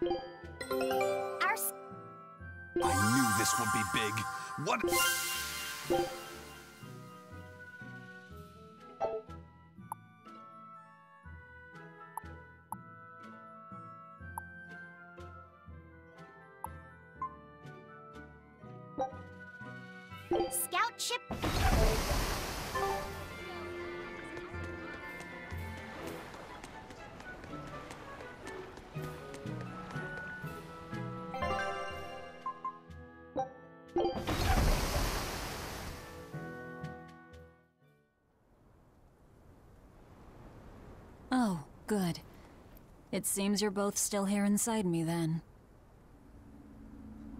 I knew this would be big. What? Scout ship. Oh, good. It seems you're both still here inside me, then.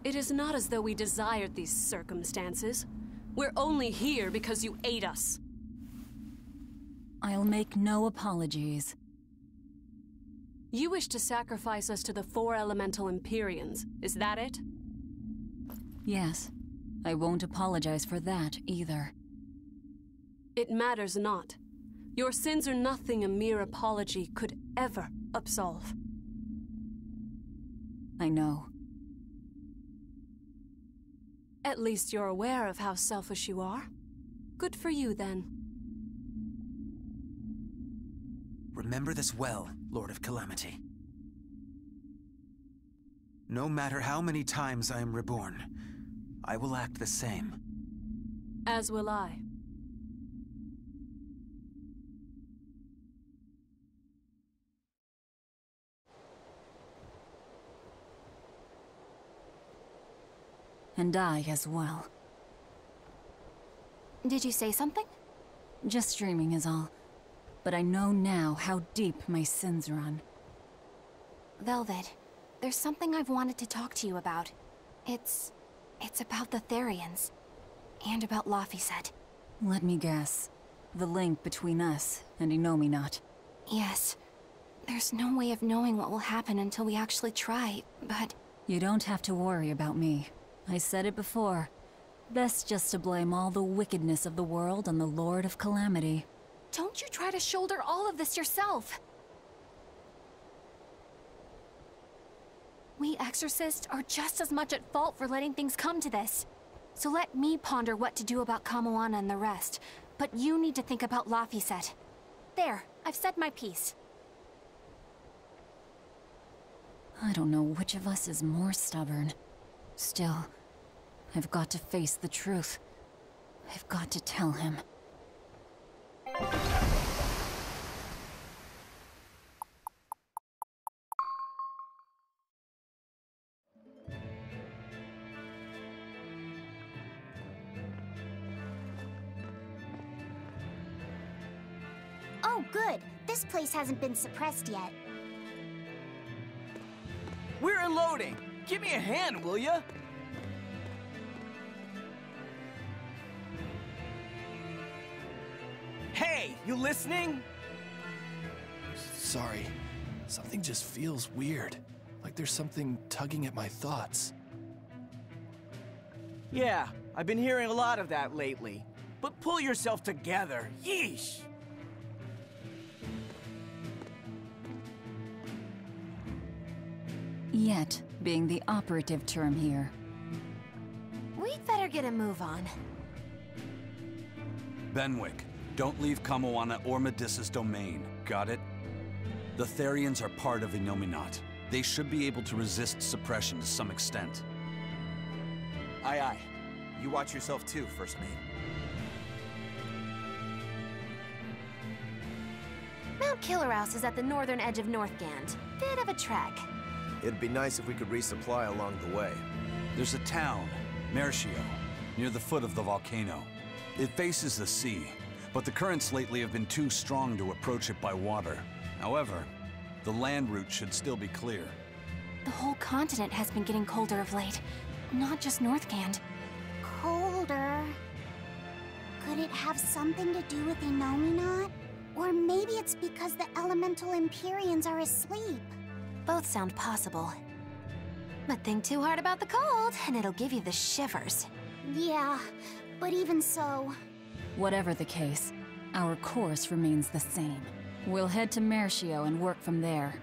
It is not as though we desired these circumstances. We're only here because you ate us. I'll make no apologies. You wish to sacrifice us to the 4 elemental Empyreans, is that it? Yes. I won't apologize for that, either. It matters not. Your sins are nothing a mere apology could ever absolve. I know. At least you're aware of how selfish you are. Good for you, then. Remember this well, Lord of Calamity. No matter how many times I am reborn, I will act the same. As will I. And I as well. Did you say something? Just dreaming is all. But I know now how deep my sins run. Velvet, there's something I've wanted to talk to you about. It's about the Therians. And about Laphicet. Let me guess. The link between us and Innominat. Yes. There's no way of knowing what will happen until we actually try, but... You don't have to worry about me. I said it before. Best just to blame all the wickedness of the world on the Lord of Calamity. Don't you try to shoulder all of this yourself! We exorcists are just as much at fault for letting things come to this. So let me ponder what to do about Kamoana and the rest, but you need to think about Laphicet. There, I've said my piece. I don't know which of us is more stubborn. Still, I've got to face the truth. I've got to tell him. Oh, good. This place hasn't been suppressed yet. We're unloading! Give me a hand, will ya? Hey, you listening? Sorry. Something just feels weird. Like there's something tugging at my thoughts. Yeah, I've been hearing a lot of that lately. But pull yourself together. Yeesh! Yet being the operative term here. We'd better get a move on. Benwick, don't leave Kamoana or Medissa's domain, got it? The Therians are part of Innominat. They should be able to resist suppression to some extent. Aye, aye. You watch yourself too, First Mate. Mount Killaraus is at the northern edge of Northgand. Bit of a trek. It'd be nice if we could resupply along the way. There's a town, Meirchio, near the foot of the volcano. It faces the sea, but the currents lately have been too strong to approach it by water. However, the land route should still be clear. The whole continent has been getting colder of late, not just Northgand. Colder? Could it have something to do with Innominat? Or maybe it's because the elemental Empyreans are asleep. Both sound possible. But think too hard about the cold, and it'll give you the shivers. Yeah, but even so... Whatever the case, our course remains the same. We'll head to Meirchio and work from there.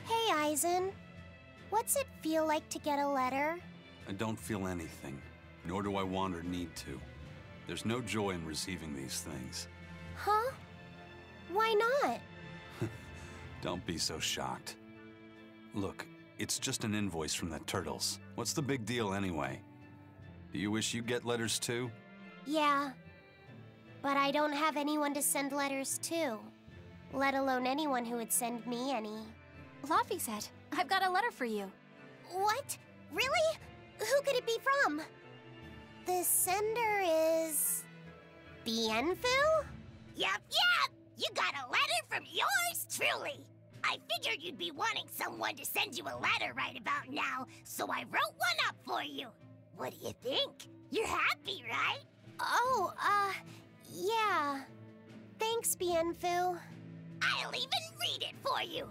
Hey, Eizen. What's it feel like to get a letter? I don't feel anything, nor do I want or need to. There's no joy in receiving these things. Huh? Why not? Don't be so shocked. Look, it's just an invoice from the turtles. What's the big deal anyway? Do you wish you get letters too? Yeah. But I don't have anyone to send letters to. Let alone anyone who would send me any. Laphicet, I've got a letter for you. What? Really? Who could it be from? The sender is... Bienfu? Yup. You got a letter from yours truly. I figured you'd be wanting someone to send you a letter right about now, so I wrote one up for you. What do you think? You're happy, right? Oh, yeah. Thanks, Bienfu. I'll even read it for you.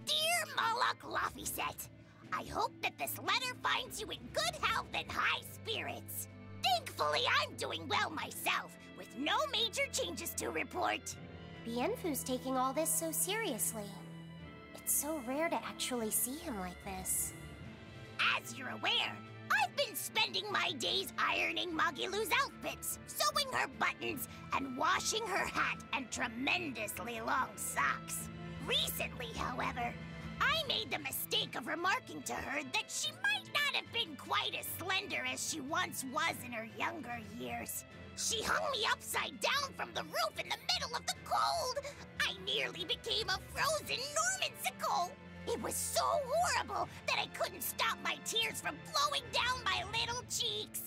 Dear Moloch Laphicet, I hope that this letter finds you in good health and high spirits. Thankfully, I'm doing well myself, with no major changes to report. Bienfu's taking all this so seriously. It's so rare to actually see him like this. As you're aware, I've been spending my days ironing Magilou's outfits, sewing her buttons, and washing her hat and tremendously long socks. Recently, however, I made the mistake of remarking to her that she might not have been quite as slender as she once was in her younger years. She hung me upside down from the roof in the middle of the cold. I nearly became a frozen Normansicle. It was so horrible that I couldn't stop my tears from flowing down my little cheeks.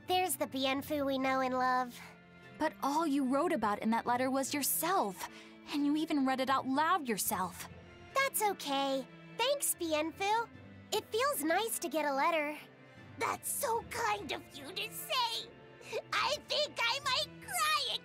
There's the Bienfu we know and love. But all you wrote about in that letter was yourself. And you even read it out loud yourself. That's okay. Thanks, Bienfu. It feels nice to get a letter. That's so kind of you to say. I think I might cry again.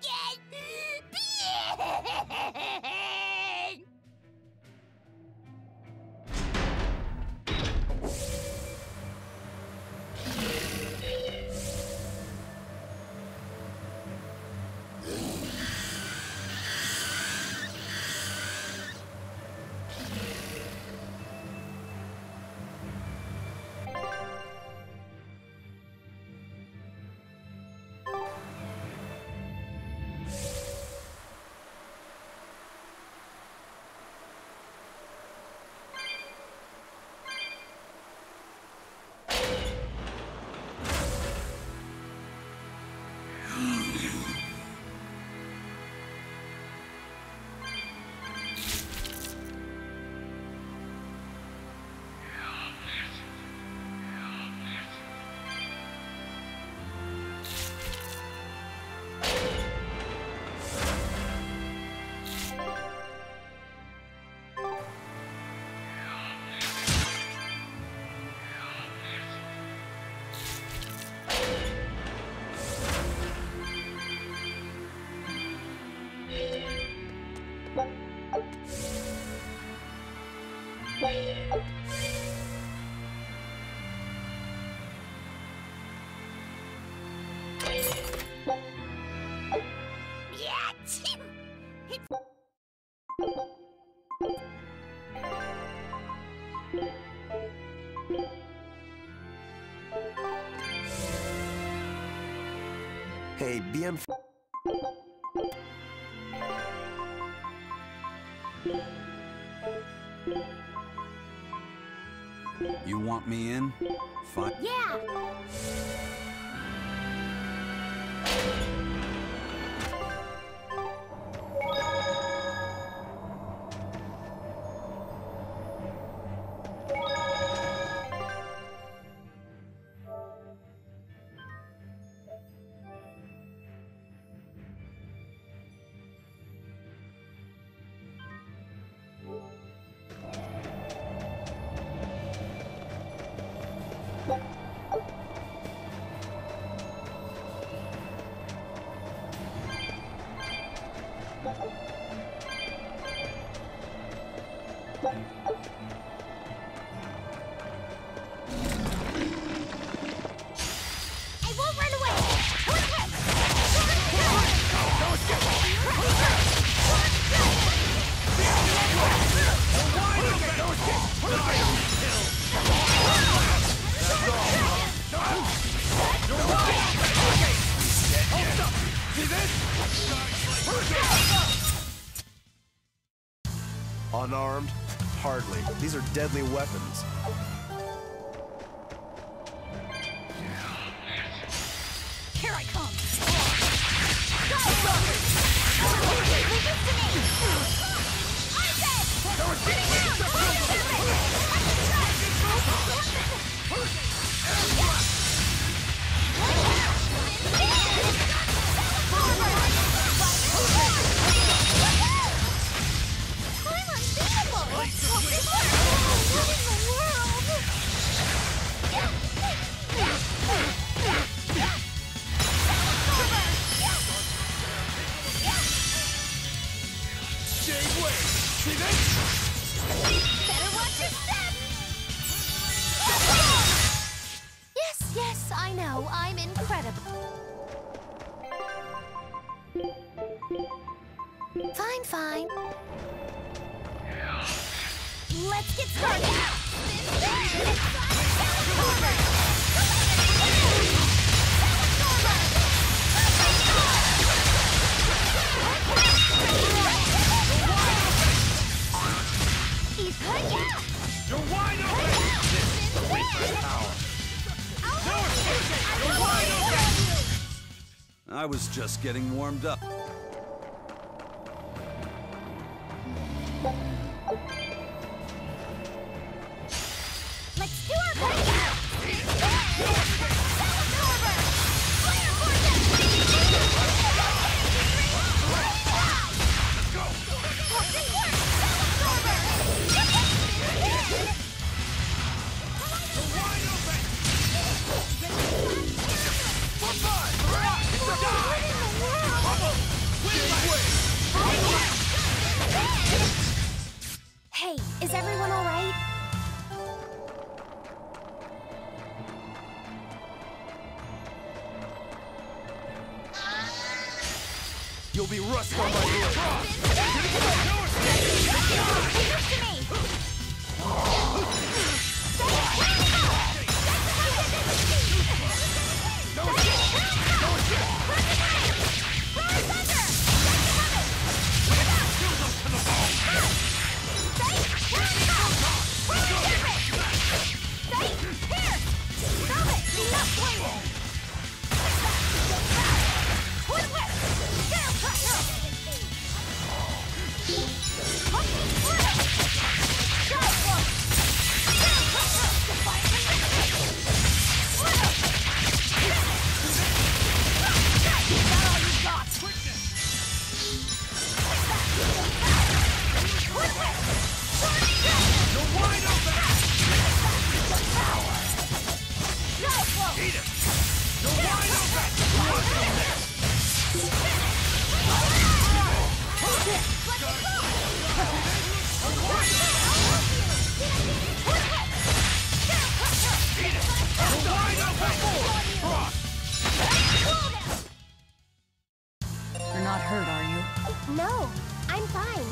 Hey, bien. You want me in? Fine. Yeah! Unarmed? Hardly. These are deadly weapons. Here I come! Yes, I know. I'm incredible. Fine. Let's get started. You're wide open! This wastes power. You're wide open! I was just getting warmed up. Let's do our best! Hey, is everyone all right? You'll be rust on my ear. you? No, I'm fine.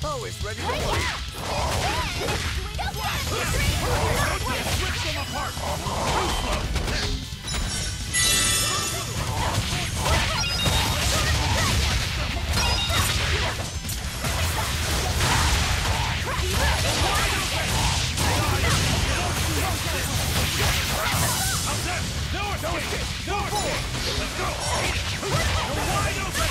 Always ready to work. Switch them apart! Too slow! Let's go! You're wide open!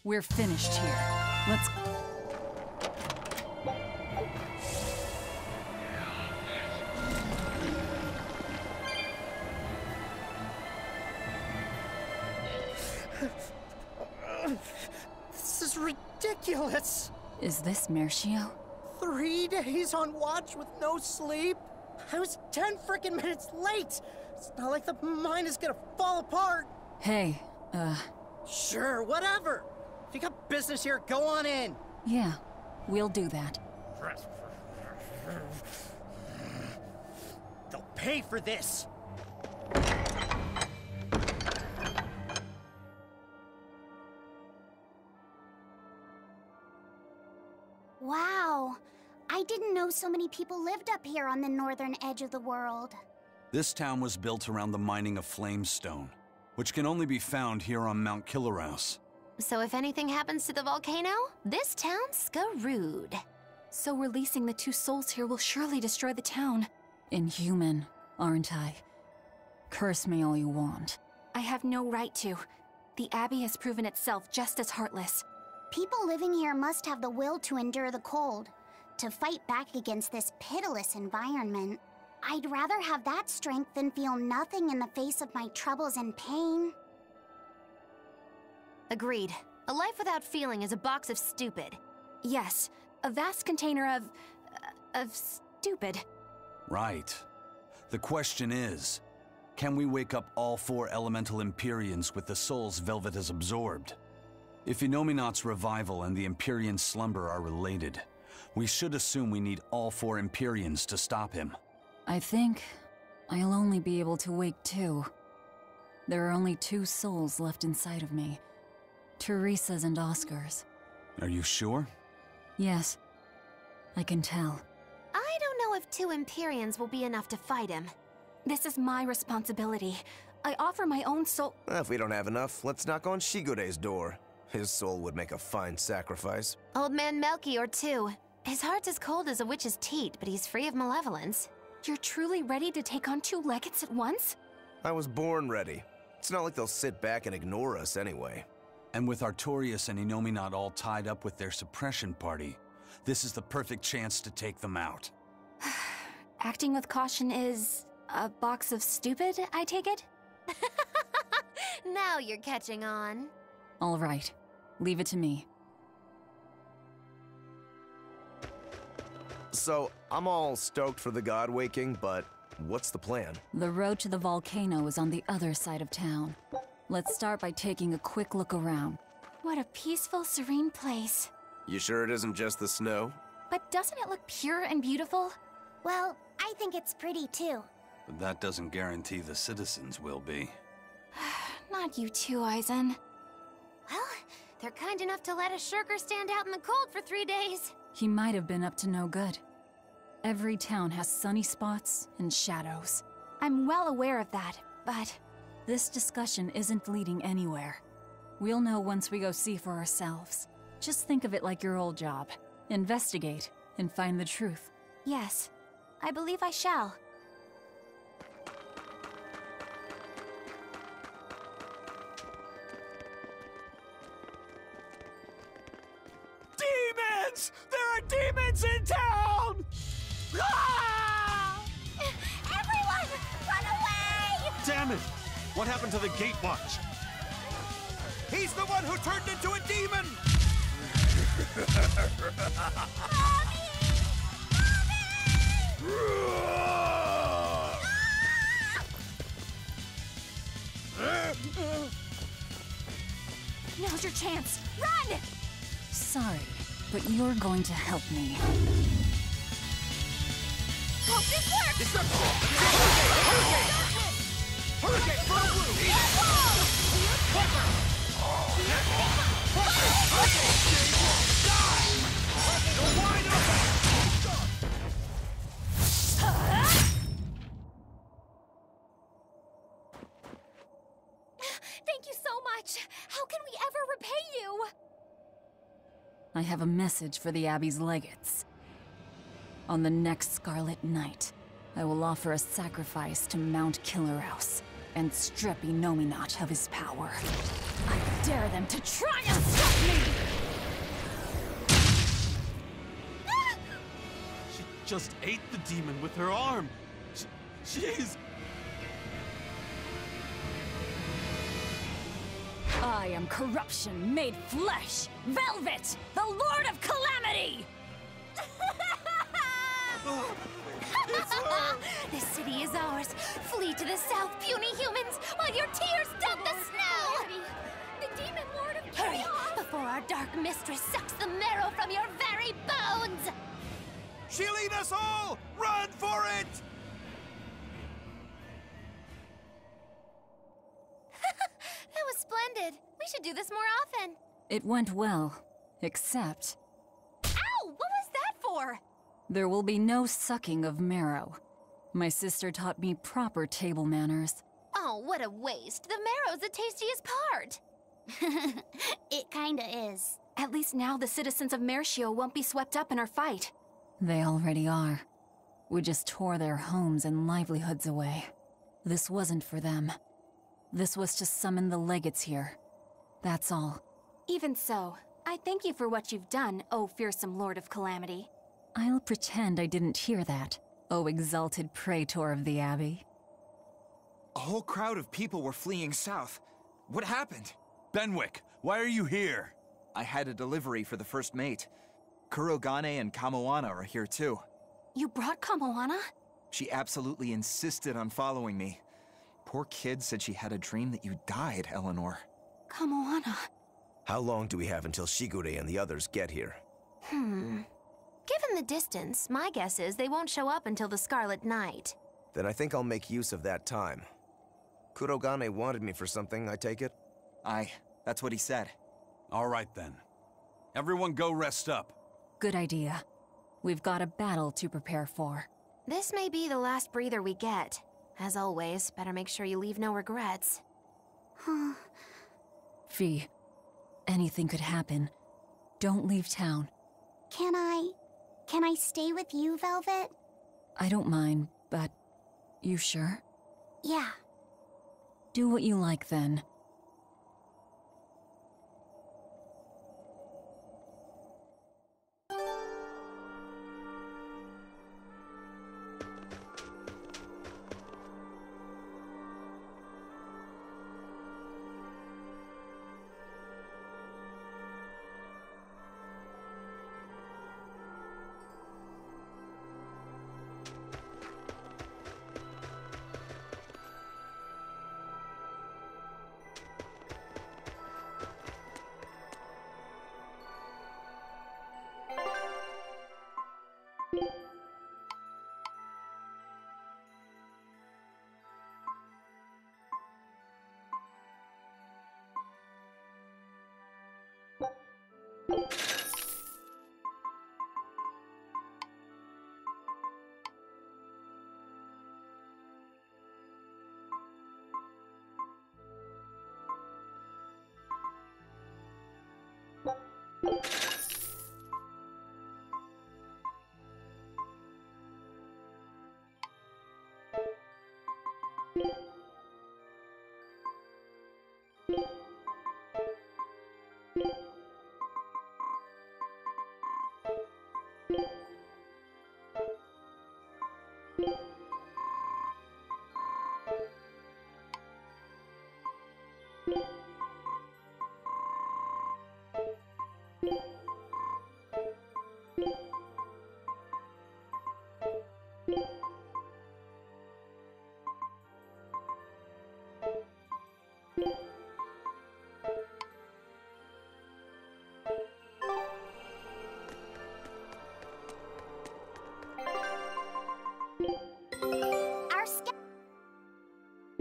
We're finished here. Let's... This is ridiculous! Is this Meirchio? 3 days on watch with no sleep? I was 10 frickin' minutes late! It's not like the mine is gonna fall apart! Hey, Sure, whatever! If you got business here, go on in! yeah, we'll do that. They'll pay for this! Wow. I didn't know so many people lived up here on the northern edge of the world. This town was built around the mining of flamestone, which can only be found here on Mount Killaraus. So if anything happens to the volcano, this town's screwed. So releasing the two souls here will surely destroy the town. Inhuman, aren't I? Curse me all you want. I have no right to. The Abbey has proven itself just as heartless. People living here must have the will to endure the cold, to fight back against this pitiless environment. I'd rather have that strength than feel nothing in the face of my troubles and pain. Agreed. A life without feeling is a box of stupid. Yes, a vast container of stupid. Right. The question is, can we wake up all 4 elemental Empyreans with the souls Velvet has absorbed? If Inominat's revival and the Empyrean slumber are related, we should assume we need all 4 Empyreans to stop him. I think I'll only be able to wake 2. There are only 2 souls left inside of me. Teresa's and Oscar's. Are you sure? Yes. I can tell. I don't know if 2 Empyreans will be enough to fight him. This is my responsibility. I offer my own soul— If we don't have enough, let's knock on Shigure's door. His soul would make a fine sacrifice. Old man Melchior, too. His heart's as cold as a witch's teat, but he's free of malevolence. You're truly ready to take on 2 legates at once? I was born ready. It's not like they'll sit back and ignore us anyway. And with Artorias and Inominat all tied up with their suppression party, this is the perfect chance to take them out. Acting with caution is a box of stupid, I take it? Now you're catching on. All right. Leave it to me. So, I'm all stoked for the god waking, but what's the plan? The road to the volcano is on the other side of town. Let's start by taking a quick look around. What a peaceful, serene place. You sure it isn't just the snow? But doesn't it look pure and beautiful? Well, I think it's pretty too. But that doesn't guarantee the citizens will be. Not you too, Eizen. Well, they're kind enough to let a shirker stand out in the cold for 3 days. He might have been up to no good. Every town has sunny spots and shadows. I'm well aware of that, but... This discussion isn't leading anywhere. We'll know once we go see for ourselves. Just think of it like your old job. Investigate and find the truth. Yes, I believe I shall. demons in town! Ah! Everyone, run away! Damn it! What happened to the gate watch? He's the one who turned into a demon! Now's your chance. Run! Sorry, but you're going to help me. Hope this works! Hurricane! Thank you so much. How can we ever repay you? I have a message for the Abbey's legates. On the next Scarlet Night, I will offer a sacrifice to Mount Killaraus and strip Inominat of his power. I dare them to try and stop me! She just ate the demon with her arm. She's... I am corruption made flesh! Velvet, the Lord of Calamity! This city is ours. Flee to the south, puny humans, while your tears dug the snow! The demon lord of Hurry, chaos! before our dark mistress sucks the marrow from your very bones! She'll eat us all! Run for it! That was splendid. We should do this more often. It went well, except Ow! What was that for? there will be no sucking of marrow. My sister taught me proper table manners. Oh, what a waste. The marrow's the tastiest part. It kinda is. At least now the citizens of Meirchio won't be swept up in our fight. They already are. We just tore their homes and livelihoods away. This wasn't for them. This was to summon the legates here. That's all. Even so, I thank you for what you've done, O fearsome Lord of Calamity. I'll pretend I didn't hear that, O exalted praetor of the Abbey. A whole crowd of people were fleeing south. What happened? Benwick, why are you here? I had a delivery for the first mate. Kurogane and Kamoana are here too. You brought Kamoana? She absolutely insisted on following me. Poor kid said she had a dream that you died, Eleanor. Kamoana. How long do we have until Shigure and the others get here? Given the distance, my guess is they won't show up until the Scarlet Night. Then I think I'll make use of that time. Kurogane wanted me for something, I take it? Aye, that's what he said. All right then. Everyone go rest up. Good idea. We've got a battle to prepare for. This may be the last breather we get. As always, better make sure you leave no regrets. Fee, anything could happen. Don't leave town. Can I stay with you, Velvet? I don't mind, but you sure? Yeah. Do what you like then.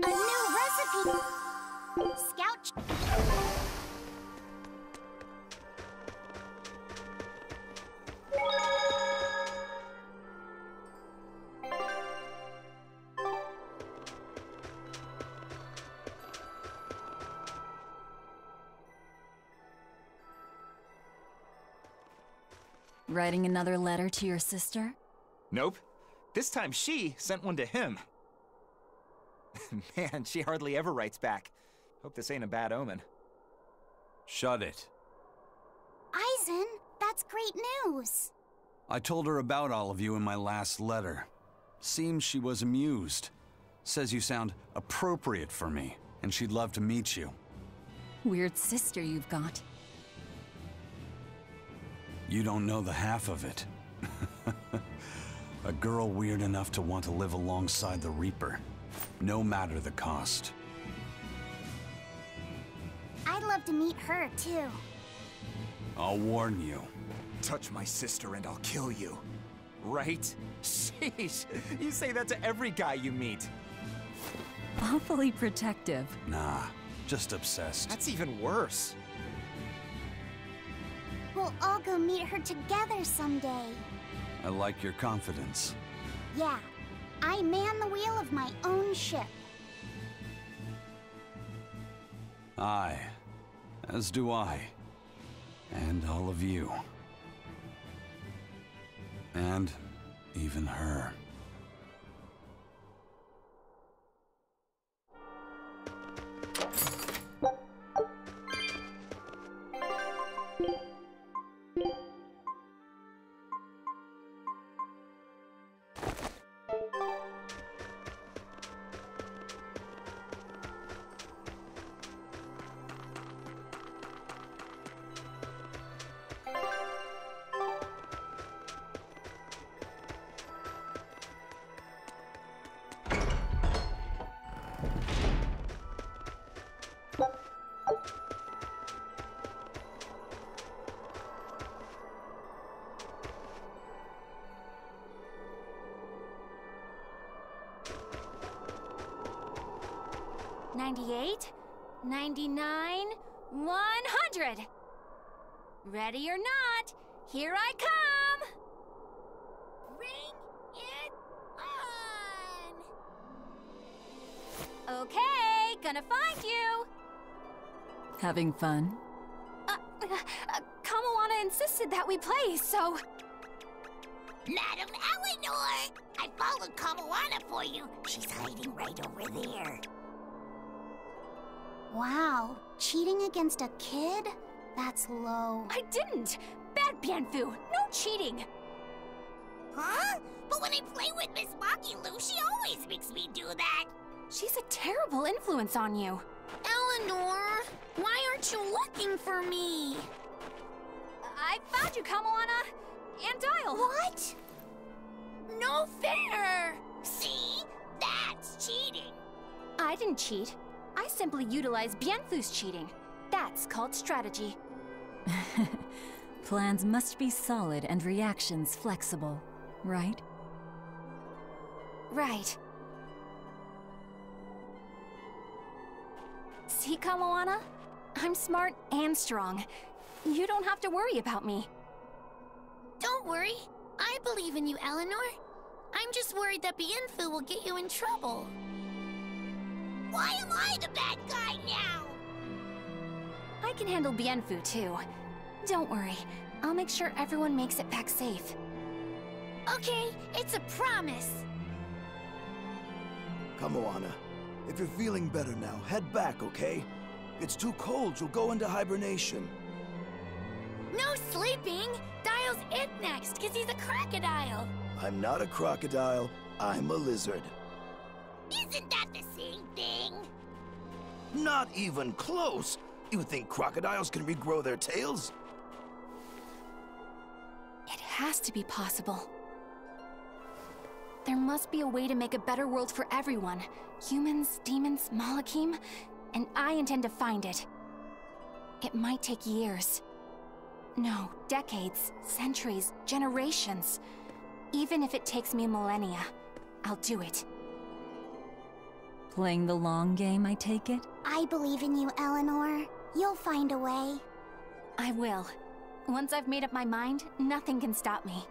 A new recipe! Scout... Writing another letter to your sister? Nope. This time she sent one to him. Man, she hardly ever writes back. Hope this ain't a bad omen. Shut it. Eizen, that's great news. I told her about all of you in my last letter. Seems she was amused. Says you sound appropriate for me, and she'd love to meet you. Weird sister you've got. You don't know the half of it. A girl weird enough to want to live alongside the Reaper, no matter the cost. I'd love to meet her, too. I'll warn you. Touch my sister and I'll kill you. Right? Sheesh, you say that to every guy you meet. Awfully protective. Nah, just obsessed. That's even worse. We'll all go meet her together someday. I like your confidence. Yeah, I man the wheel of my own ship. Aye, as do I. And all of you. And even her. $98, $99, $100. Ready or not, here I come! Bring it on! Okay, gonna find you! Having fun? Kamawana insisted that we play, so... Madam Eleanor! I followed Kamawana for you. She's hiding right over there. Wow, cheating against a kid? That's low. I didn't! Bad Bienfu! No cheating! Huh? But when I play with Miss Magilou, she always makes me do that. She's a terrible influence on you. Eleanor, why aren't you looking for me? I found you, Kamawana! And Dial! What? No fair! See? That's cheating. I didn't cheat. I simply utilized Bienfu's cheating. That's called strategy. Plans must be solid and reactions flexible, right? Right. See, Kamawana? I'm smart and strong. You don't have to worry about me. Don't worry. I believe in you, Eleanor. I'm just worried that Bienfu will get you in trouble. Why am I the bad guy now? I can handle Bienfu, too. Don't worry. I'll make sure everyone makes it back safe. Okay, it's a promise. Kamawana, if you're feeling better now, head back, okay? It's too cold, you'll go into hibernation. No sleeping! Dial's it next, because he's a crocodile. I'm not a crocodile, I'm a lizard. Isn't that the same thing? Not even close. You think crocodiles can regrow their tails? It has to be possible. There must be a way to make a better world for everyone. Humans, demons, Malakim, and I intend to find it. It might take years. No, decades, centuries, generations. Even if it takes me millennia, I'll do it. Playing the long game, I take it? I believe in you, Eleanor. You'll find a way. I will. Once I've made up my mind, nothing can stop me.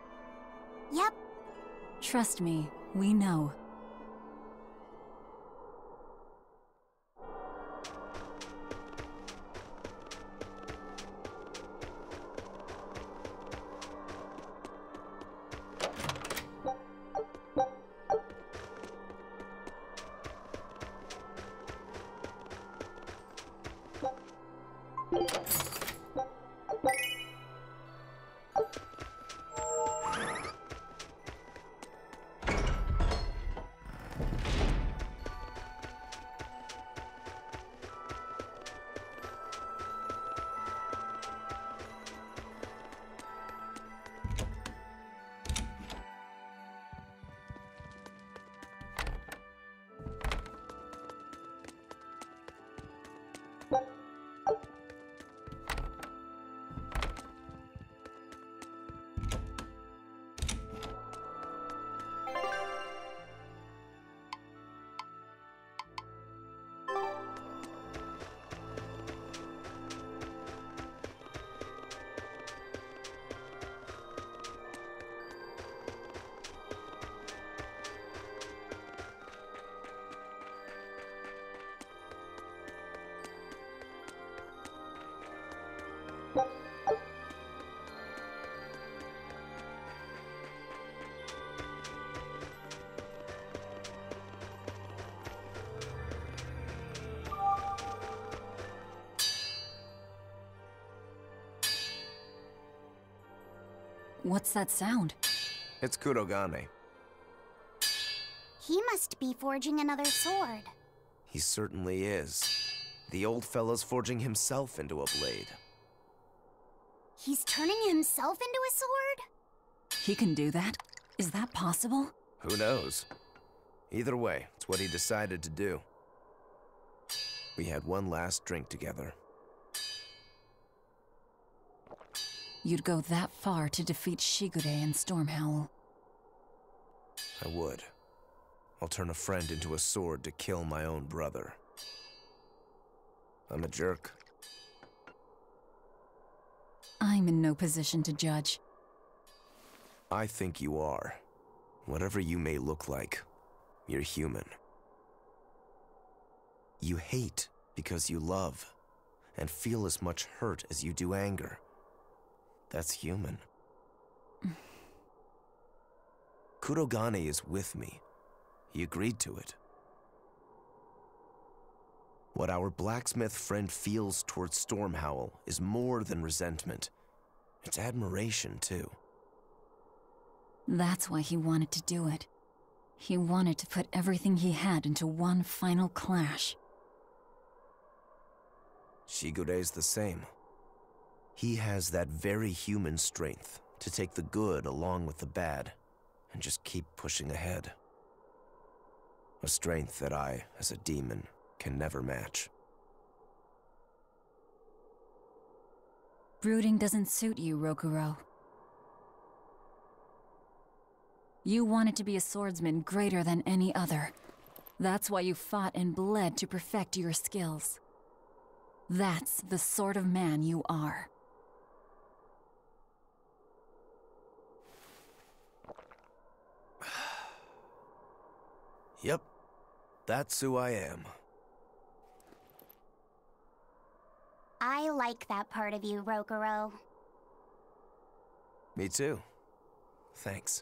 Yep. Trust me, we know. What's that sound? It's Kurogane. He must be forging another sword. He certainly is. The old fella's forging himself into a blade. He's turning himself into a sword? He can do that? Is that possible? Who knows? Either way, it's what he decided to do. We had one last drink together. You'd go that far to defeat Shigure and Stormhowl. I would. I'll turn a friend into a sword to kill my own brother. I'm a jerk. I'm in no position to judge. I think you are. Whatever you may look like, you're human. You hate because you love, and feel as much hurt as you do anger. That's human. Kurogane is with me. He agreed to it. What our blacksmith friend feels towards Stormhowl is more than resentment. It's admiration, too. That's why he wanted to do it. He wanted to put everything he had into one final clash. Shigure's the same. He has that very human strength to take the good along with the bad and just keep pushing ahead. A strength that I, as a demon, can never match. Brooding doesn't suit you, Rokurou. You wanted to be a swordsman greater than any other. That's why you fought and bled to perfect your skills. That's the sort of man you are. Yep, that's who I am. I like that part of you, Rokurou. Me too. Thanks.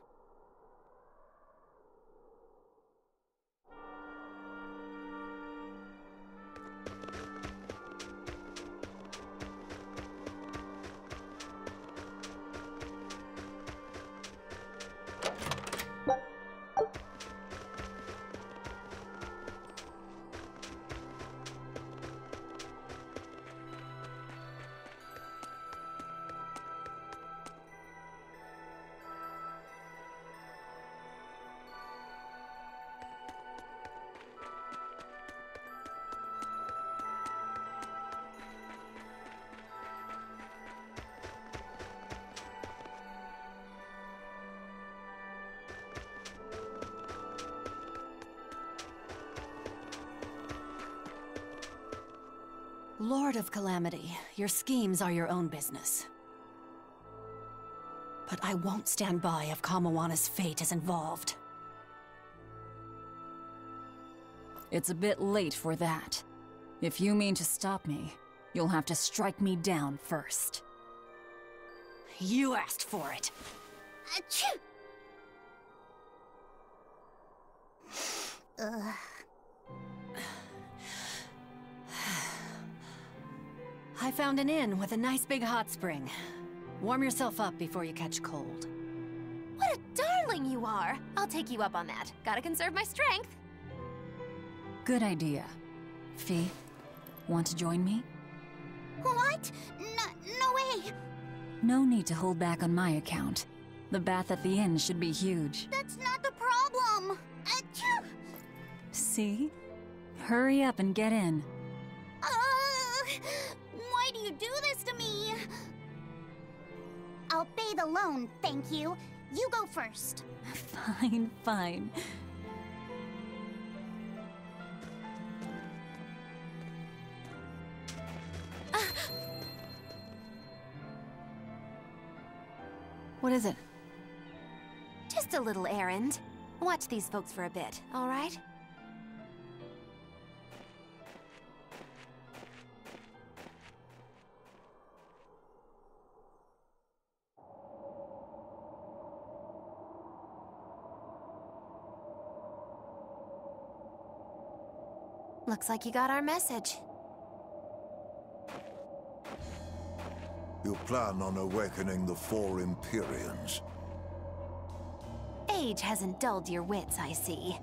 Lord of Calamity, your schemes are your own business. But I won't stand by if Kamawana's fate is involved. It's a bit late for that. If you mean to stop me, you'll have to strike me down first. You asked for it. Achoo! I found an inn with a nice big hot spring. Warm yourself up before you catch cold. What a darling you are! I'll take you up on that. Gotta conserve my strength. Good idea. Fee, want to join me? What? No way! No need to hold back on my account. The bath at the inn should be huge. That's not the problem! Achoo! See? Hurry up and get in. Why do you do this to me? I'll bathe alone, thank you. You go first. Fine, fine. What is it? Just a little errand. Watch these folks for a bit, all right? Looks like you got our message. You plan on awakening the 4 Empyreans. Age hasn't dulled your wits, I see.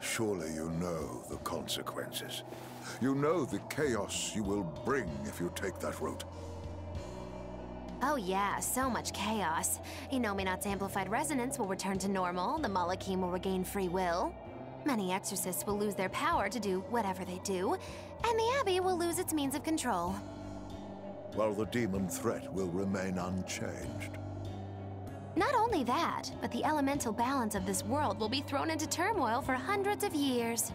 Surely you know the consequences. You know the chaos you will bring if you take that route. Oh yeah, so much chaos. Inominat's amplified resonance will return to normal, the Malachim will regain free will. Many exorcists will lose their power to do whatever they do, and the Abbey will lose its means of control. While the demon threat will remain unchanged. Not only that, but the elemental balance of this world will be thrown into turmoil for hundreds of years.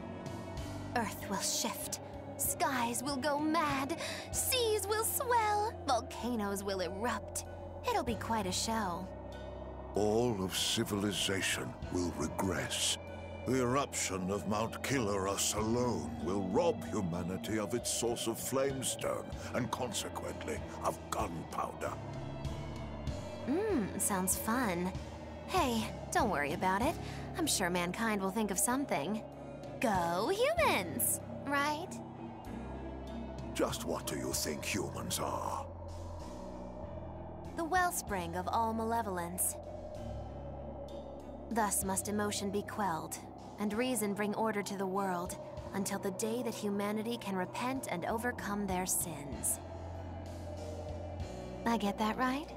Earth will shift, skies will go mad, seas will swell, volcanoes will erupt. It'll be quite a show. All of civilization will regress. The eruption of Mount Killaraus alone will rob humanity of its source of flamestone, and consequently, of gunpowder. Sounds fun. Hey, don't worry about it. I'm sure mankind will think of something. Go humans, right? Just what do you think humans are? The wellspring of all malevolence. Thus must emotion be quelled, and reason bring order to the world, until the day that humanity can repent and overcome their sins. I get that right?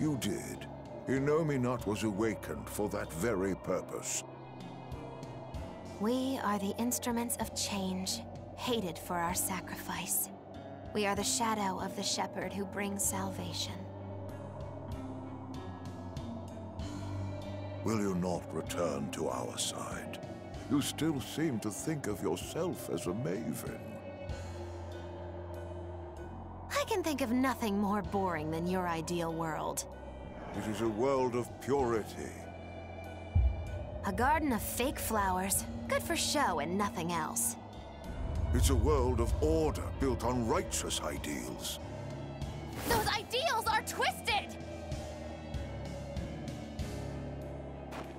You did. Inominat was awakened for that very purpose. We are the instruments of change, hated for our sacrifice. We are the shadow of the shepherd who brings salvation. Will you not return to our side? You still seem to think of yourself as a maven. I can think of nothing more boring than your ideal world. It is a world of purity. A garden of fake flowers, good for show and nothing else. It's a world of order built on righteous ideals. Those ideals are twisted!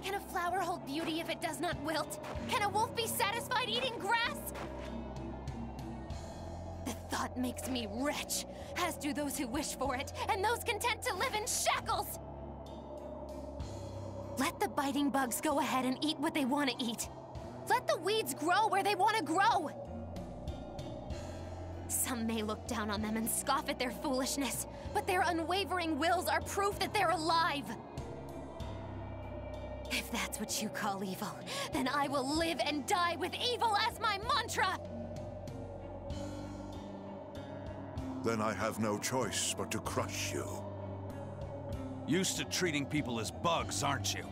Can a flower hold beauty if it does not wilt? Can a wolf be satisfied eating grass? The thought makes me wretch, as do those who wish for it, and those content to live in shackles! Let the biting bugs go ahead and eat what they want to eat. Let the weeds grow where they want to grow. Some may look down on them and scoff at their foolishness, but their unwavering wills are proof that they're alive. If that's what you call evil, then I will live and die with evil as my mantra! Then I have no choice but to crush you. Used to treating people as bugs, aren't you?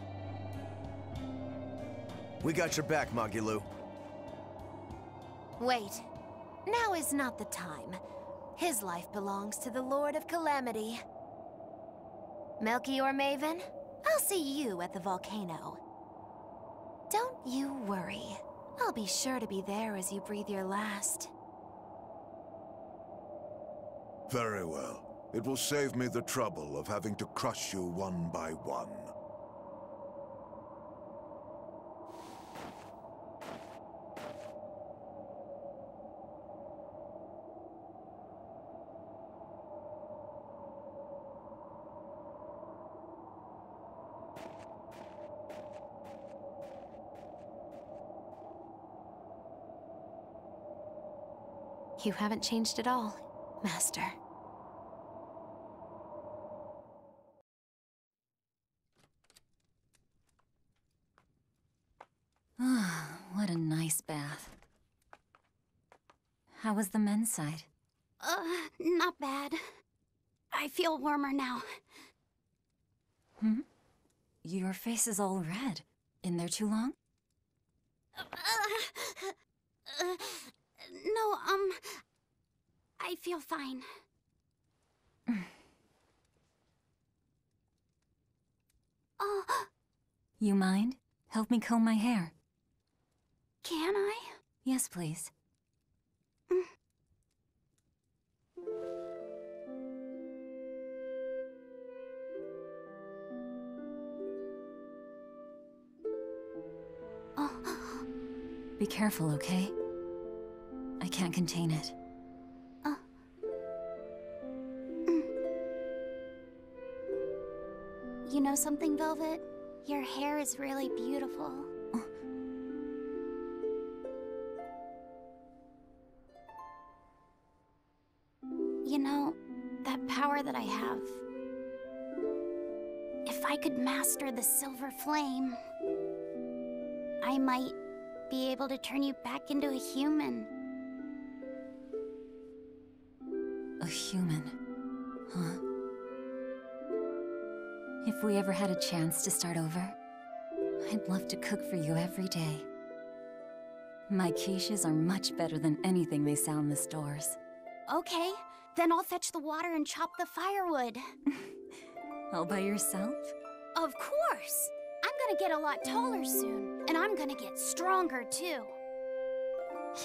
We got your back, Magilou. Wait. Now is not the time. His life belongs to the Lord of Calamity. Melchior Maven, I'll see you at the volcano. Don't you worry. I'll be sure to be there as you breathe your last. Very well. It will save me the trouble of having to crush you one by one. You haven't changed at all, Master. What a nice bath. How was the men's side? Not bad. I feel warmer now. Hmm? Your face is all red. In there too long? No, I feel fine. You mind? Help me comb my hair. Can I? Yes, please. Be careful, okay? I can't contain it. You know something, Velvet? Your hair is really beautiful. You know, that power that I have... If I could master the Silver Flame, I might be able to turn you back into a human. A human, huh? If we ever had a chance to start over, I'd love to cook for you every day. My quiches are much better than anything they sell in the stores. Okay, then I'll fetch the water and chop the firewood. All by yourself? Of course! I'm gonna get a lot taller soon, and I'm gonna get stronger too.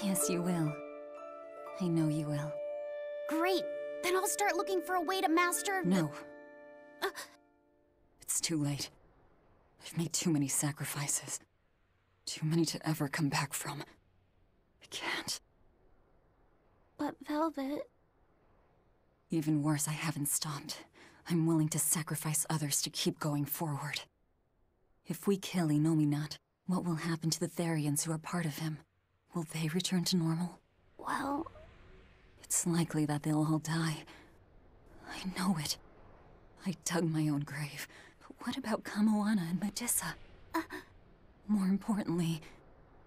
Yes, you will. I know you will. Great! Then I'll start looking for a way to master... No. It's too late. I've made too many sacrifices. Too many to ever come back from. I can't. But Velvet... Even worse, I haven't stopped. I'm willing to sacrifice others to keep going forward. If we kill Innominat, what will happen to the Therians who are part of him? Will they return to normal? Well... It's likely that they'll all die. I know it. I dug my own grave. But what about Kamoana and Medissa? More importantly,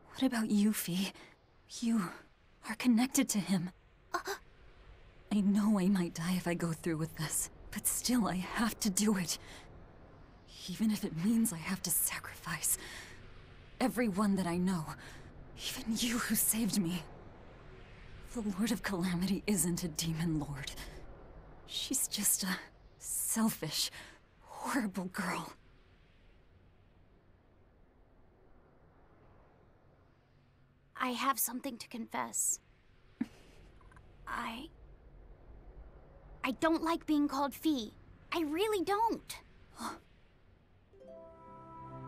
what about you, Fee? You are connected to him. I know I might die if I go through with this, but still I have to do it. Even if it means I have to sacrifice everyone that I know. Even you who saved me. The Lord of Calamity isn't a demon lord. She's just a selfish, horrible girl. I have something to confess. I don't like being called Fee. I really don't.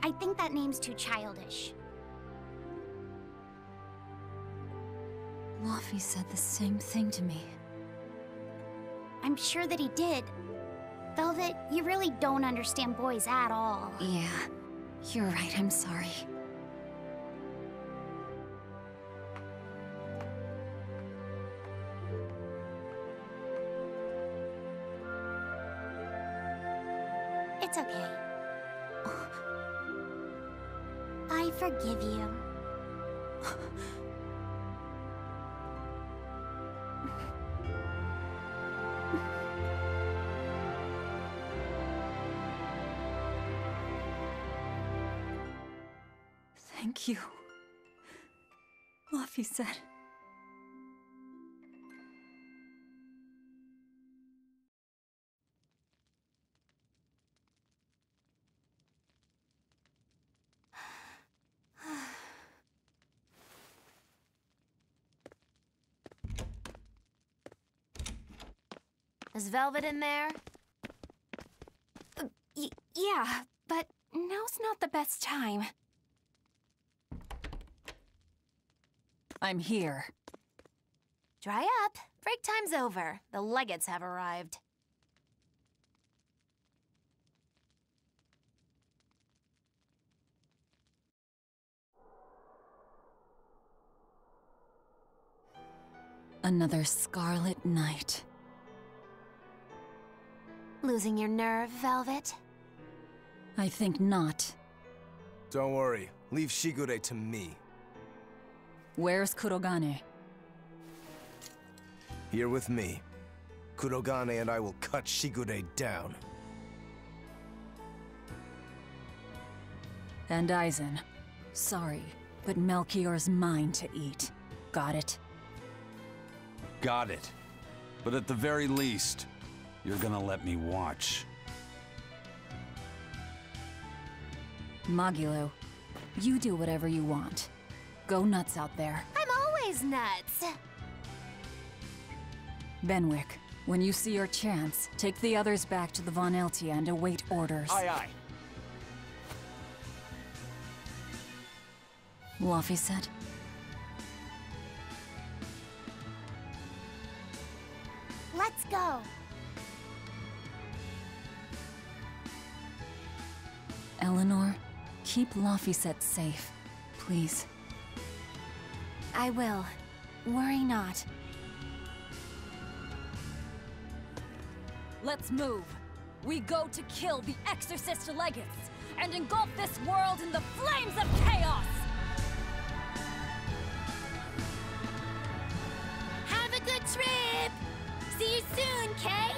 I think that name's too childish. Laphicet said the same thing to me. I'm sure that he did. Velvet, you really don't understand boys at all. Yeah, you're right, I'm sorry. It's okay. I forgive you. Thank you. Laphicet. Is Velvet in there? Yeah, but now's not the best time. I'm here. Dry up. Break time's over. The legates have arrived. Another scarlet night. Losing your nerve, Velvet? I think not. Don't worry. Leave Shigure to me. Where's Kurogane? Here with me. Kurogane and I will cut Shigure down. And Eizen. Sorry, but Melchior's mine to eat. Got it? Got it. But at the very least, you're gonna let me watch. Magilou, you do whatever you want. Go nuts out there. I'm always nuts! Benwick, when you see your chance, take the others back to the Von Eltia and await orders. Aye, aye. Laphicet? Let's go. Eleanor, keep Laphicet safe, please. I will. Worry not. Let's move. We go to kill the Exorcist Legates and engulf this world in the flames of chaos! Have a good trip! See you soon, Kay!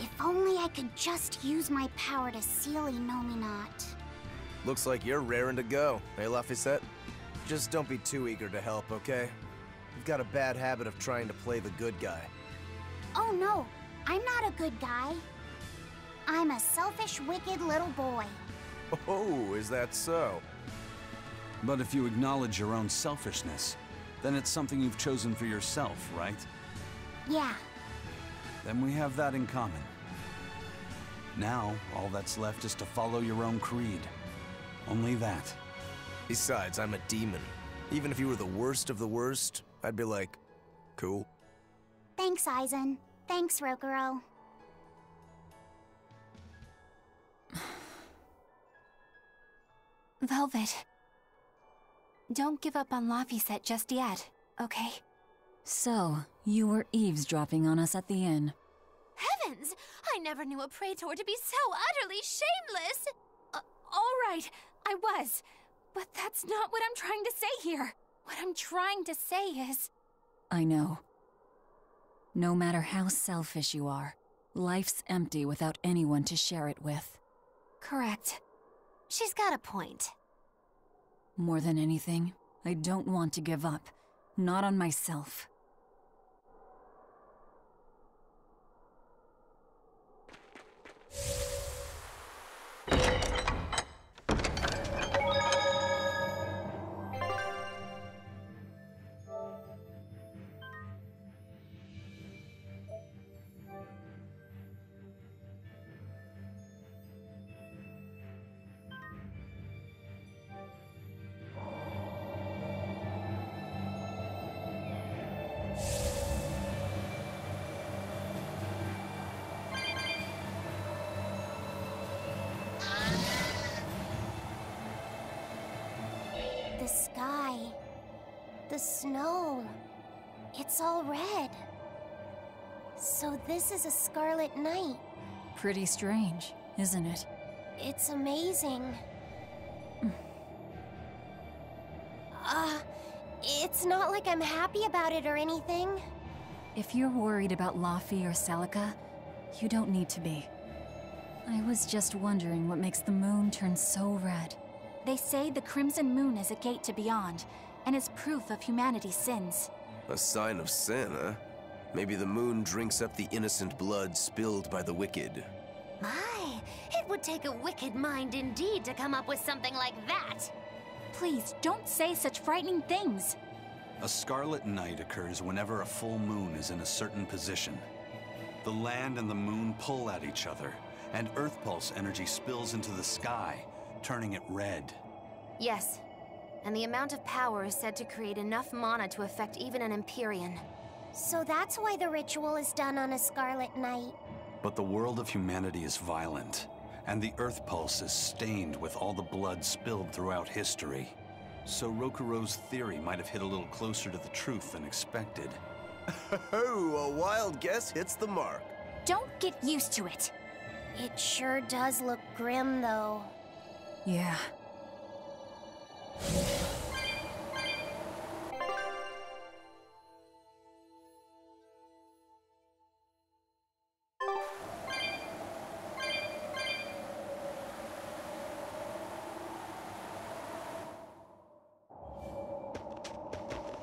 If only I could just use my power to seal Inominat. Looks like you're raring to go, eh, Laphicet? Just don't be too eager to help, okay? You've got a bad habit of trying to play the good guy. Oh no, I'm not a good guy. I'm a selfish, wicked little boy. Oh, is that so? But if you acknowledge your own selfishness, then it's something you've chosen for yourself, right? Yeah. Then we have that in common. Now, all that's left is to follow your own creed. Only that. Besides, I'm a demon. Even if you were the worst of the worst, I'd be like, cool. Thanks, Eizen. Thanks, Rokurou. Velvet. Don't give up on Laphicet just yet, okay? So, you were eavesdropping on us at the inn. Heavens! I never knew a praetor to be so utterly shameless! All right, I was. But that's not what I'm trying to say here. What I'm trying to say is... I know. No matter how selfish you are, life's empty without anyone to share it with. Correct. She's got a point. More than anything, I don't want to give up. Not on myself. The sky. The snow. It's all red. So this is a scarlet night. Pretty strange, isn't it? It's amazing. It's not like I'm happy about it or anything. If you're worried about Laphi or Celica, you don't need to be. I was just wondering what makes the moon turn so red. They say the Crimson Moon is a gate to beyond, and is proof of humanity's sins. A sign of sin, huh? Maybe the moon drinks up the innocent blood spilled by the wicked. My, it would take a wicked mind indeed to come up with something like that. Please, don't say such frightening things. A scarlet night occurs whenever a full moon is in a certain position. The land and the moon pull at each other, and Earth Pulse energy spills into the sky, turning it red. Yes, and the amount of power is said to create enough mana to affect even an Empyrean. So that's why the ritual is done on a scarlet night. But the world of humanity is violent, and the Earth Pulse is stained with all the blood spilled throughout history. So Rokurou's theory might have hit a little closer to the truth than expected. Oh, a wild guess hits the mark. Don't get used to it. It sure does look grim, though. Yeah.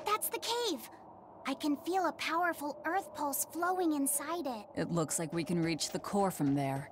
That's the cave! I can feel a powerful earth pulse flowing inside it. It looks like we can reach the core from there.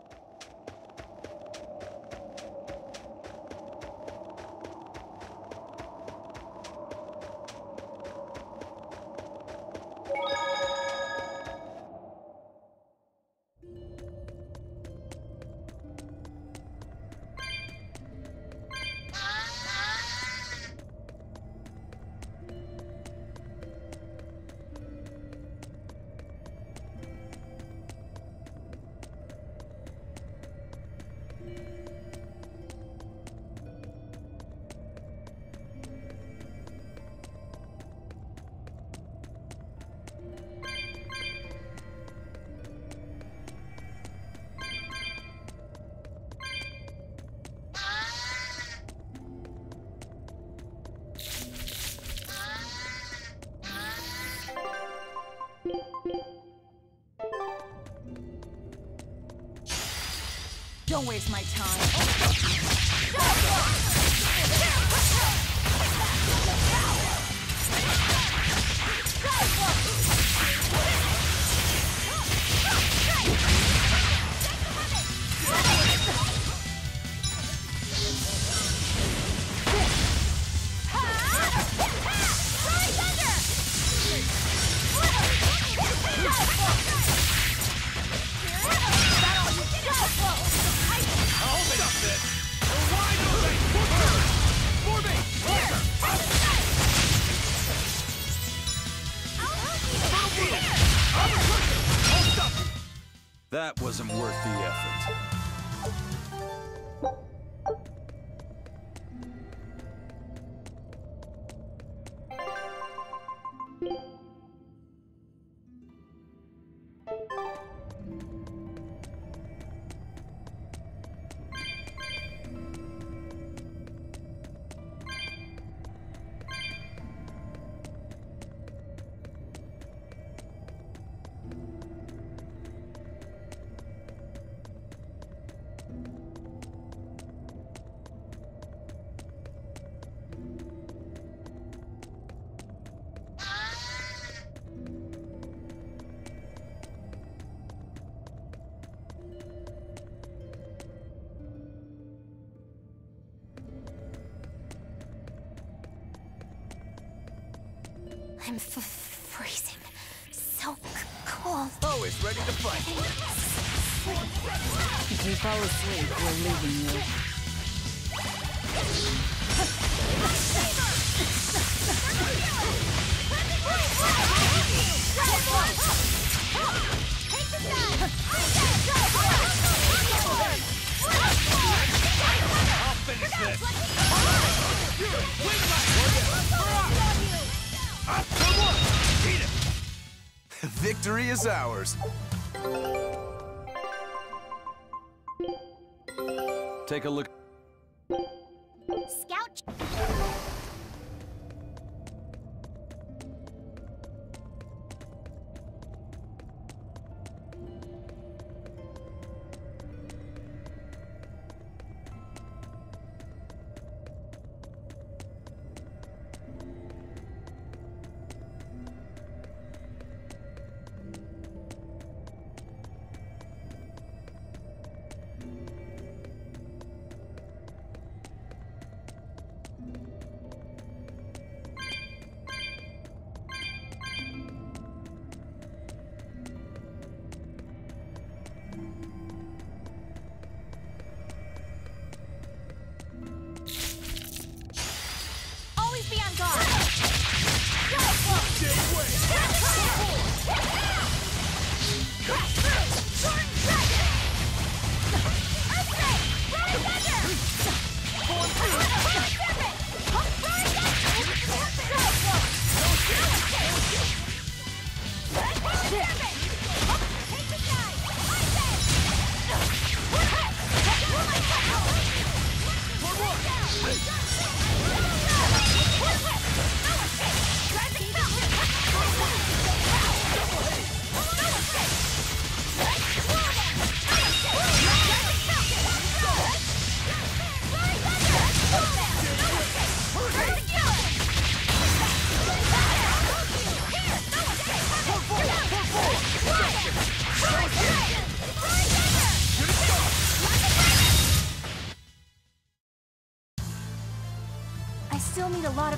Don't waste my time. That wasn't worth the effort. I'm freezing. So cold. Always ready to fight. If you fall asleep, we're leaving you. I'll finish this! Victory is ours. Take a look. Scout.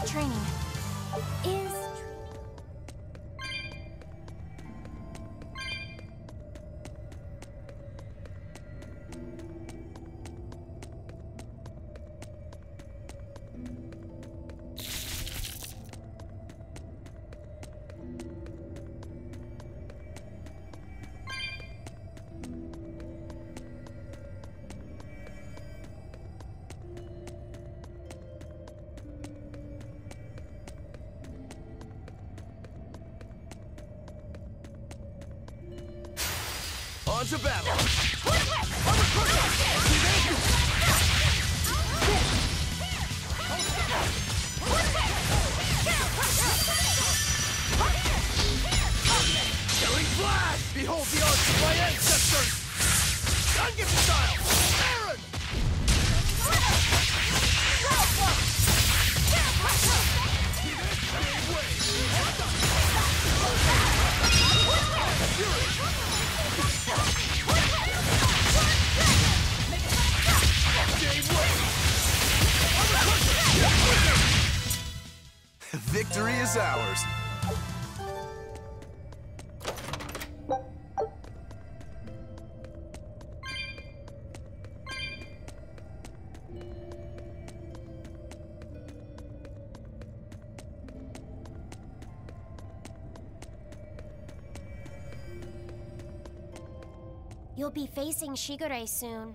training. Is... On to battle! Killing flash! Behold the arts of my ancestors! Gun style! Aaron! Victory is ours. You'll be facing Shigure soon.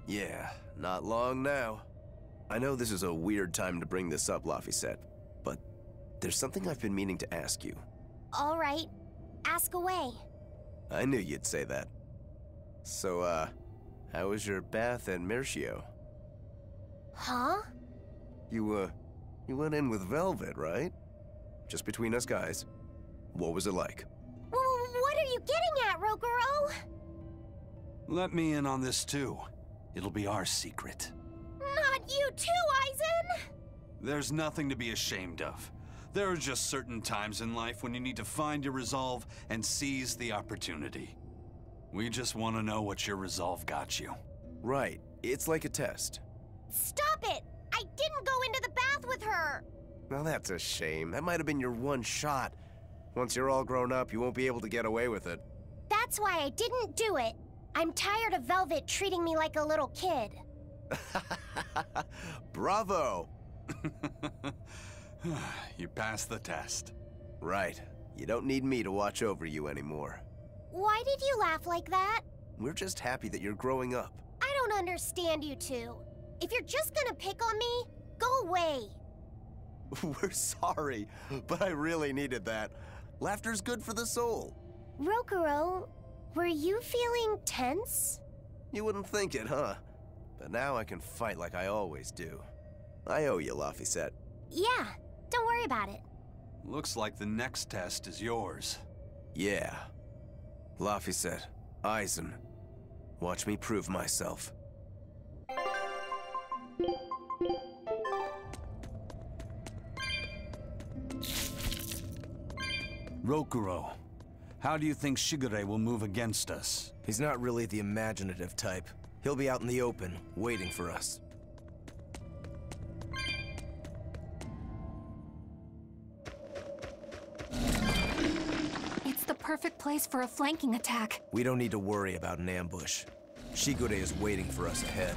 Yeah, not long now. I know this is a weird time to bring this up, Laphicet, but there's something I've been meaning to ask you. All right, ask away. I knew you'd say that. So, how was your bath in Meirchio? Huh? You went in with Velvet, right? Just between us guys. What was it like? What are you getting at, Rokurou? Let me in on this too. It'll be our secret. Not you too, Eizen! There's nothing to be ashamed of. There are just certain times in life when you need to find your resolve and seize the opportunity. We just want to know what your resolve got you. Right. It's like a test. Stop it! I didn't go into the bath with her! Well, that's a shame. That might have been your one shot. Once you're all grown up, you won't be able to get away with it. That's why I didn't do it. I'm tired of Velvet treating me like a little kid. Bravo! You passed the test. Right. You don't need me to watch over you anymore. Why did you laugh like that? We're just happy that you're growing up. I don't understand you two. If you're just gonna pick on me, go away. We're sorry, but I really needed that. Laughter's good for the soul. Rokurou, were you feeling tense? You wouldn't think it, huh? But now I can fight like I always do. I owe you, Laphicet. Yeah, don't worry about it. Looks like the next test is yours. Yeah. Laphicet, Eizen, watch me prove myself. Rokurou, how do you think Shigure will move against us? He's not really the imaginative type. He'll be out in the open, waiting for us. It's the perfect place for a flanking attack. We don't need to worry about an ambush. Shigure is waiting for us ahead.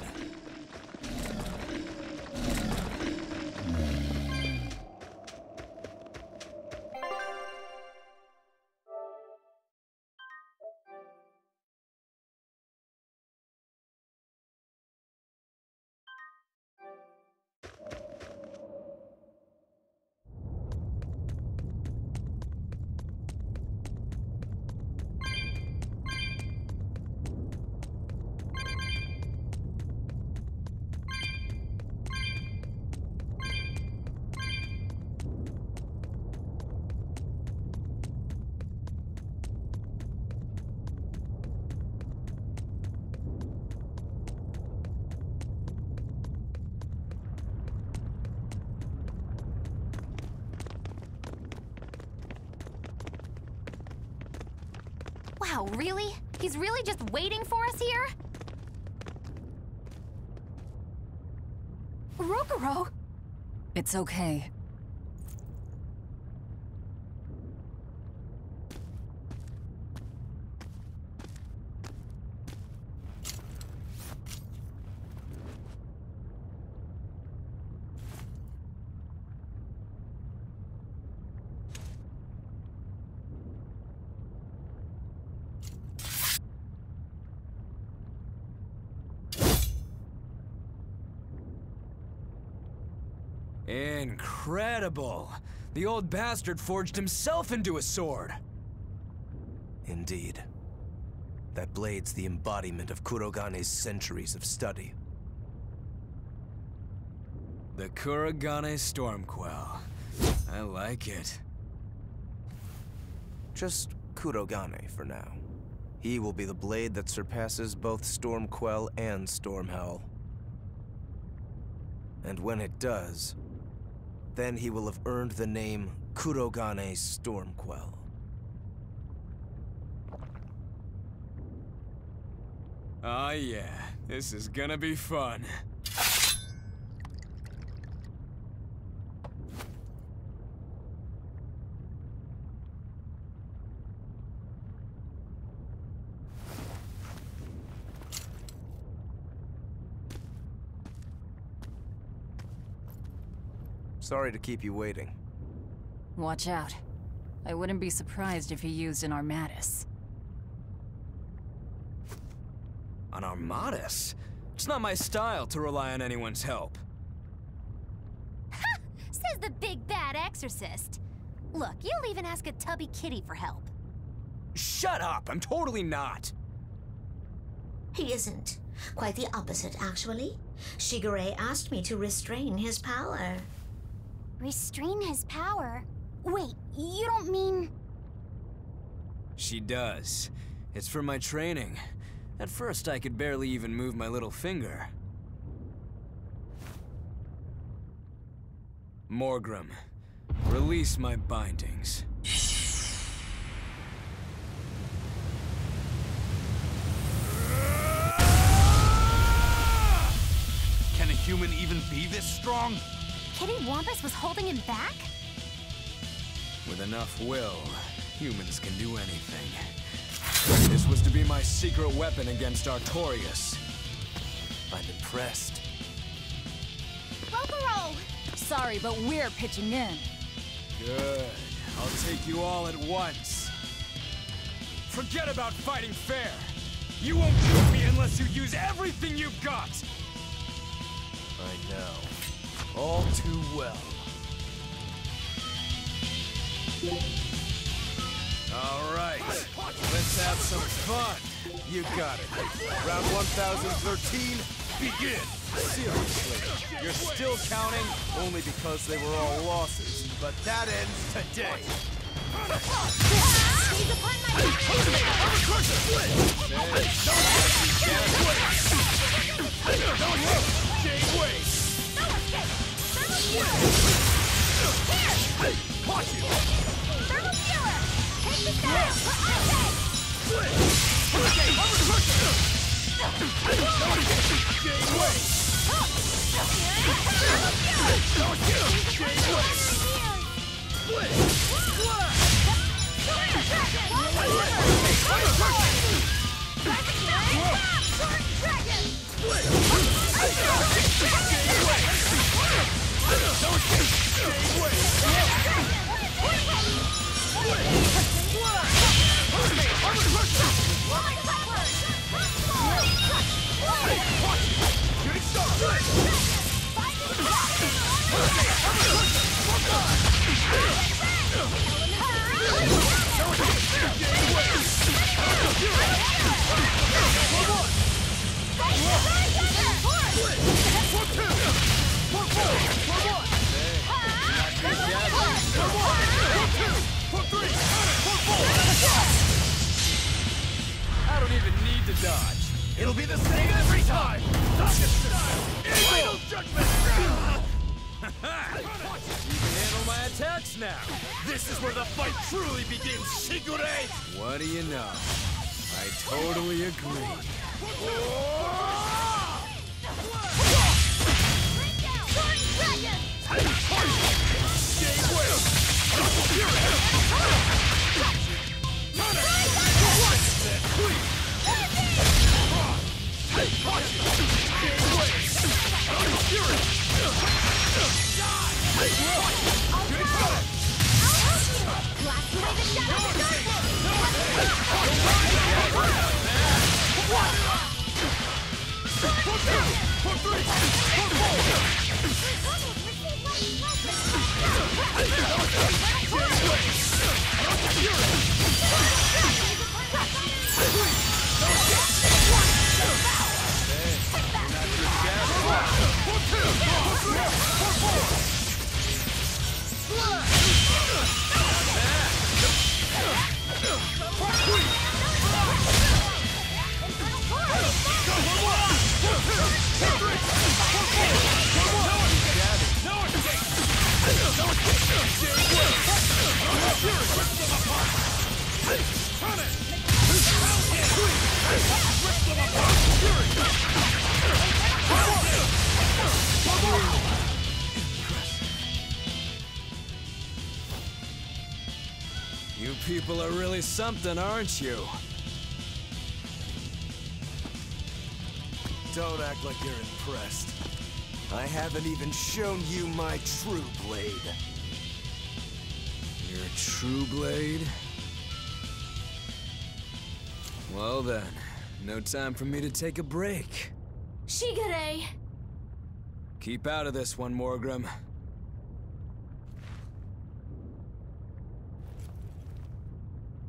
Wow, really? He's really just waiting for us here? Rokurou! It's okay. Incredible! The old bastard forged himself into a sword! Indeed. That blade's the embodiment of Kurogane's centuries of study. The Kurogane Stormquell. I like it. Just Kurogane for now. He will be the blade that surpasses both Stormquell and Stormhowl. And when it does, then he will have earned the name Kurogane Stormquell. Oh yeah, this is gonna be fun. Sorry to keep you waiting. Watch out. I wouldn't be surprised if he used an Armatus. An Armatus? It's not my style to rely on anyone's help. Ha! Says the big bad exorcist. Look, you'll even ask a tubby kitty for help. Shut up! I'm totally not! He isn't. Quite the opposite, actually. Shigure asked me to restrain his power. Restrain his power? Wait, you don't mean... She does. It's for my training. At first, I could barely even move my little finger. Morgrim, release my bindings. Can a human even be this strong? Kitty Wampus was holding him back? With enough will, humans can do anything. This was to be my secret weapon against Artorias. I'm impressed. Rokurou! Sorry, but we're pitching in. Good. I'll take you all at once. Forget about fighting fair. You won't kill me unless you use everything you've got. I know. All too well. All right, let's have some fun. You got it. Round 1013, begin. Seriously, you're still counting? Only because they were all losses, but that ends today. He's upon my Watch you! Thermal Viewer! Take the stairs! I don't even need to dodge. It'll be the same every time! Dogged style! Final judgment! You can handle my attacks now. This is where the fight truly begins, Shigure! What do you know? I totally agree. people are really something, aren't you? Don't act like you're impressed. I haven't even shown you my true blade. Your true blade? Well then, no time for me to take a break. Shigure! Keep out of this one, Morgrim.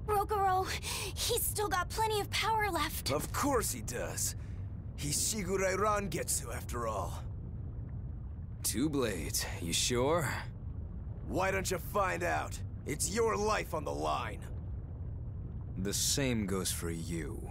Rokurou, he's still got plenty of power left. Of course he does. He's Shigure Rangetsu after all. 2 blades, you sure? Why don't you find out? It's your life on the line. The same goes for you.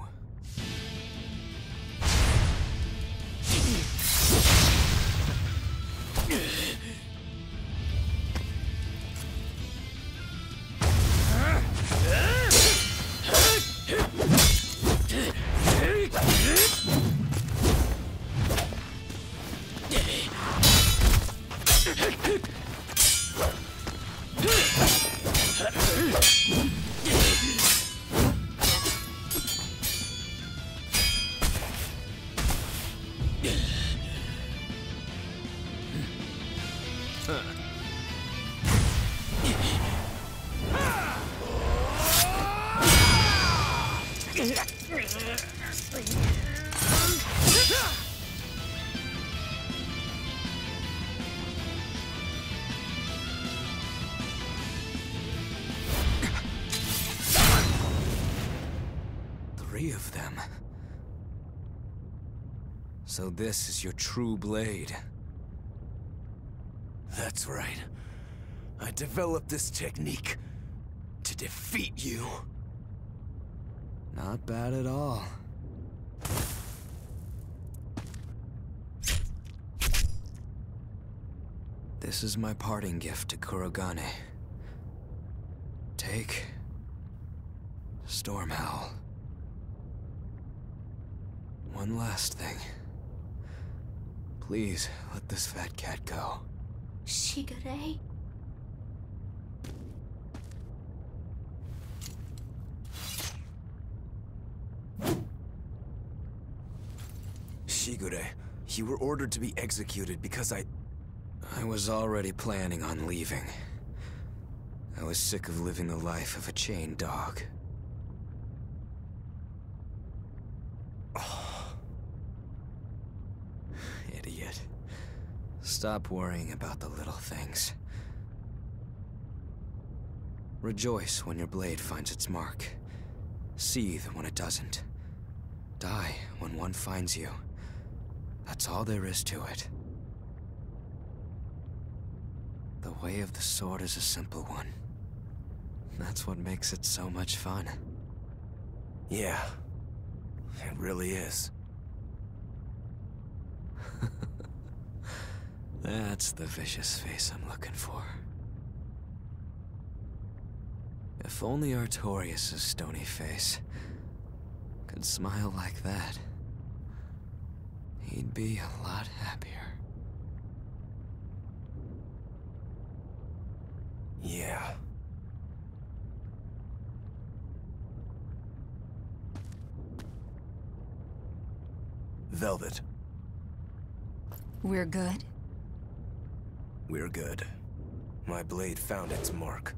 Three of them. So this is your true blade. That's right. I developed this technique to defeat you. Not bad at all. This is my parting gift to Kurogane. Take Stormhowl. One last thing. Please, let this fat cat go. Shigure? Shigure, you were ordered to be executed because I was already planning on leaving. I was sick of living the life of a chained dog. Oh. Idiot. Stop worrying about the little things. Rejoice when your blade finds its mark. Seethe when it doesn't. Die when one finds you. That's all there is to it. The way of the sword is a simple one. That's what makes it so much fun. Yeah, it really is. That's the vicious face I'm looking for. If only Artorias' stony face could smile like that, he'd be a lot happier. Yeah. Velvet. We're good? We're good. My blade found its mark.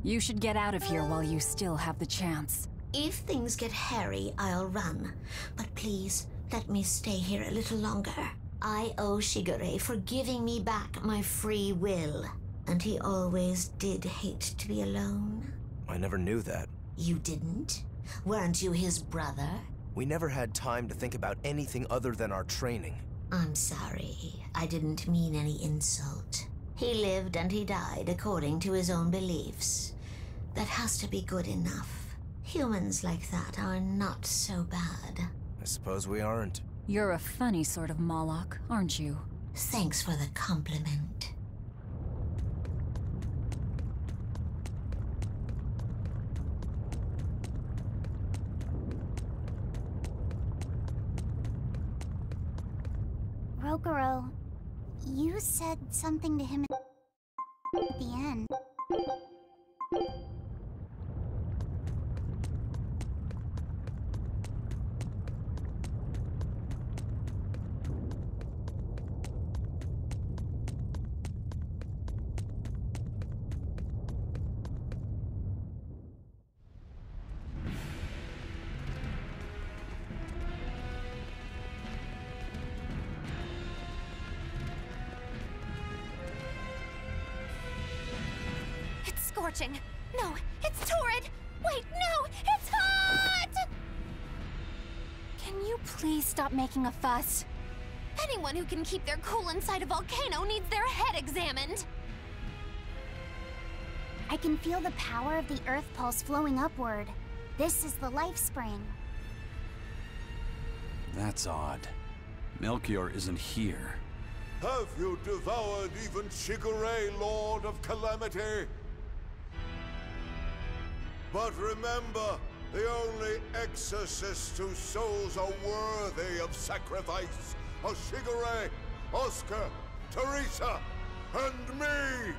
You should get out of here while you still have the chance. If things get hairy, I'll run. But please, let me stay here a little longer. I owe Shigure for giving me back my free will. And he always did hate to be alone. I never knew that. You didn't? Weren't you his brother? We never had time to think about anything other than our training. I'm sorry. I didn't mean any insult. He lived and he died according to his own beliefs. That has to be good enough. Humans like that are not so bad. I suppose we aren't. You're a funny sort of Moloch, aren't you? Thanks for the compliment. Rokurou, you said something to him at the end. Scorching. No, it's torrid. Wait, no, it's hot! Can you please stop making a fuss? Anyone who can keep their cool inside a volcano needs their head examined. I can feel the power of the Earth Pulse flowing upward. This is the life spring. That's odd. Melchior isn't here. Have you devoured even Shigure, Lord of Calamity? But remember, the only exorcists whose souls are worthy of sacrifice are Shigure, Oscar, Teresa, and me!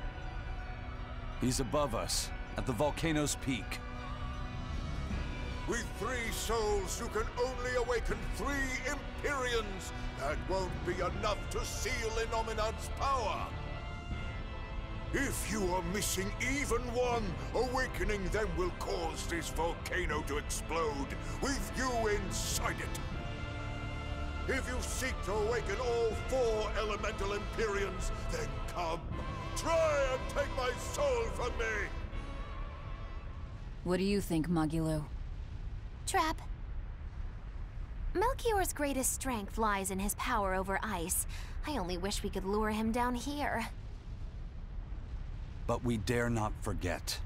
He's above us, at the volcano's peak. With 3 souls, you can only awaken 3 Empyreans. That won't be enough to seal Innominat's power. If you are missing even one, awakening them will cause this volcano to explode, with you inside it. If you seek to awaken all 4 elemental Empyreans, then come. Try and take my soul from me! What do you think, Magilou? Trap. Melchior's greatest strength lies in his power over ice. I only wish we could lure him down here. But we dare not forget.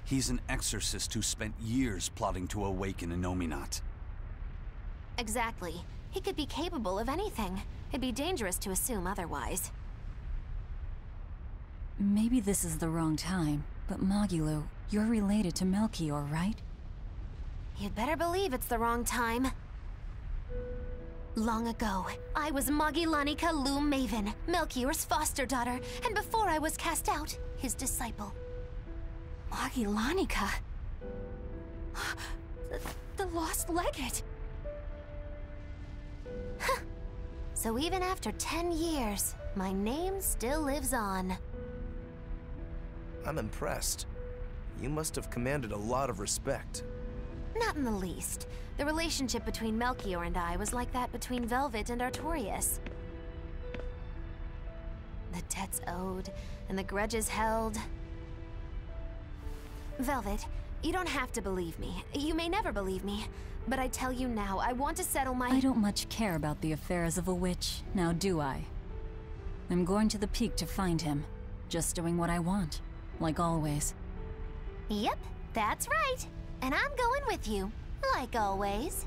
He's an exorcist who spent years plotting to awaken Innominat. Exactly. He could be capable of anything. It'd be dangerous to assume otherwise. Maybe this is the wrong time, but Magilou, you're related to Melchior, right? You'd better believe it's the wrong time. Long ago, I was Magilanica Lu Maven, Melchior's foster daughter, and before I was cast out, his disciple. Magilanica? The lost legate? Huh. So even after 10 years, my name still lives on. I'm impressed. You must have commanded a lot of respect. Not in the least. The relationship between Melchior and I was like that between Velvet and Artorias. The debts owed, and the grudges held. Velvet, you don't have to believe me. You may never believe me. But I tell you now, I want to settle my— I don't much care about the affairs of a witch, now do I? I'm going to the peak to find him. Just doing what I want, like always. Yep, that's right. And I'm going with you, like always.